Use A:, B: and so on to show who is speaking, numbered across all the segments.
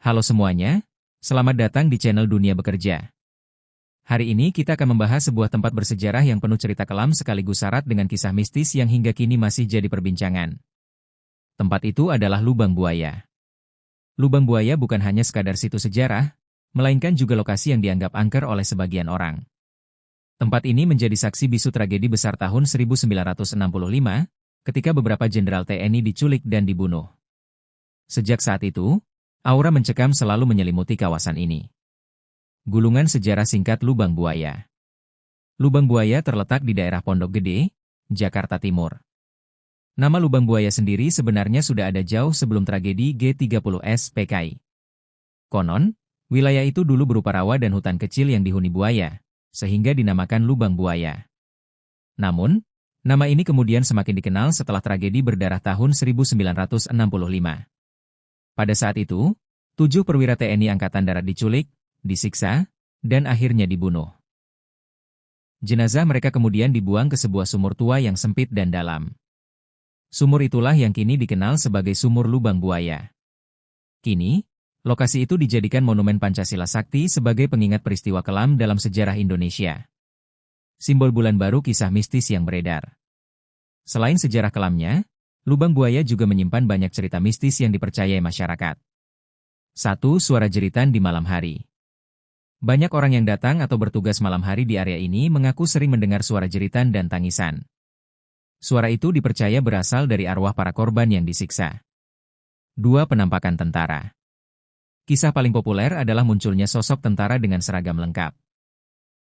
A: Halo semuanya, selamat datang di channel Dunia Bekerja. Hari ini kita akan membahas sebuah tempat bersejarah yang penuh cerita kelam sekaligus syarat dengan kisah mistis yang hingga kini masih jadi perbincangan. Tempat itu adalah Lubang Buaya. Lubang Buaya bukan hanya sekadar situs sejarah, melainkan juga lokasi yang dianggap angker oleh sebagian orang. Tempat ini menjadi saksi bisu tragedi besar tahun 1965, ketika beberapa jenderal TNI diculik dan dibunuh. Sejak saat itu, aura mencekam selalu menyelimuti kawasan ini. Gulungan sejarah singkat Lubang Buaya. Lubang Buaya terletak di daerah Pondok Gede, Jakarta Timur. Nama Lubang Buaya sendiri sebenarnya sudah ada jauh sebelum tragedi G30S PKI. Konon, wilayah itu dulu berupa rawa dan hutan kecil yang dihuni buaya, sehingga dinamakan Lubang Buaya. Namun, nama ini kemudian semakin dikenal setelah tragedi berdarah tahun 1965. Pada saat itu, 7 perwira TNI Angkatan Darat diculik, disiksa, dan akhirnya dibunuh. Jenazah mereka kemudian dibuang ke sebuah sumur tua yang sempit dan dalam. Sumur itulah yang kini dikenal sebagai Sumur Lubang Buaya. Kini, lokasi itu dijadikan Monumen Pancasila Sakti sebagai pengingat peristiwa kelam dalam sejarah Indonesia. Simbol bulan baru kisah mistis yang beredar. Selain sejarah kelamnya, Lubang Buaya juga menyimpan banyak cerita mistis yang dipercayai masyarakat. 1. Suara jeritan di malam hari. Banyak orang yang datang atau bertugas malam hari di area ini mengaku sering mendengar suara jeritan dan tangisan. Suara itu dipercaya berasal dari arwah para korban yang disiksa. 2. Penampakan tentara. Kisah paling populer adalah munculnya sosok tentara dengan seragam lengkap.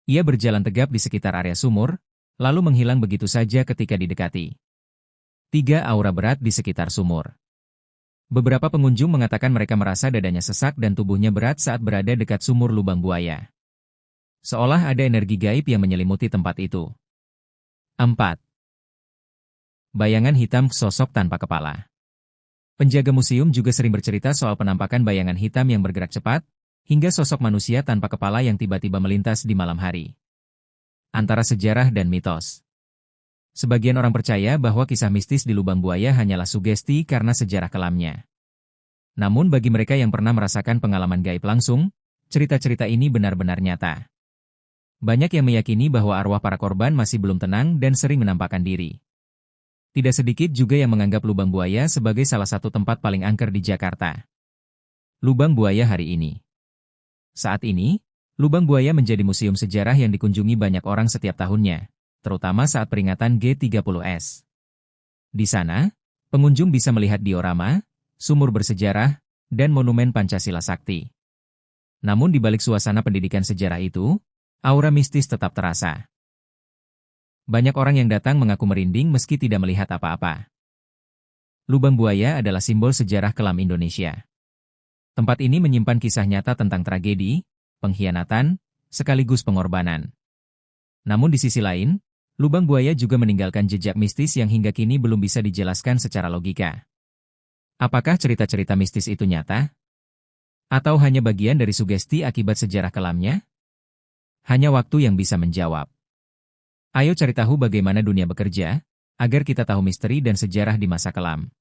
A: Ia berjalan tegap di sekitar area sumur, lalu menghilang begitu saja ketika didekati. 3. Aura berat di sekitar sumur. Beberapa pengunjung mengatakan mereka merasa dadanya sesak dan tubuhnya berat saat berada dekat sumur Lubang Buaya. Seolah ada energi gaib yang menyelimuti tempat itu. 4. Bayangan hitam sosok tanpa kepala. Penjaga museum juga sering bercerita soal penampakan bayangan hitam yang bergerak cepat, hingga sosok manusia tanpa kepala yang tiba-tiba melintas di malam hari. Antara sejarah dan mitos. Sebagian orang percaya bahwa kisah mistis di Lubang Buaya hanyalah sugesti karena sejarah kelamnya. Namun bagi mereka yang pernah merasakan pengalaman gaib langsung, cerita-cerita ini benar-benar nyata. Banyak yang meyakini bahwa arwah para korban masih belum tenang dan sering menampakkan diri. Tidak sedikit juga yang menganggap Lubang Buaya sebagai salah satu tempat paling angker di Jakarta. Lubang Buaya hari ini. Saat ini, Lubang Buaya menjadi museum sejarah yang dikunjungi banyak orang setiap tahunnya, terutama saat peringatan G30S. Di sana, pengunjung bisa melihat diorama, sumur bersejarah, dan monumen Pancasila Sakti. Namun di balik suasana pendidikan sejarah itu, aura mistis tetap terasa. Banyak orang yang datang mengaku merinding meski tidak melihat apa-apa. Lubang Buaya adalah simbol sejarah kelam Indonesia. Tempat ini menyimpan kisah nyata tentang tragedi, pengkhianatan, sekaligus pengorbanan. Namun di sisi lain, Lubang Buaya juga meninggalkan jejak mistis yang hingga kini belum bisa dijelaskan secara logika. Apakah cerita-cerita mistis itu nyata? Atau hanya bagian dari sugesti akibat sejarah kelamnya? Hanya waktu yang bisa menjawab. Ayo cari tahu bagaimana dunia bekerja, agar kita tahu misteri dan sejarah di masa kelam.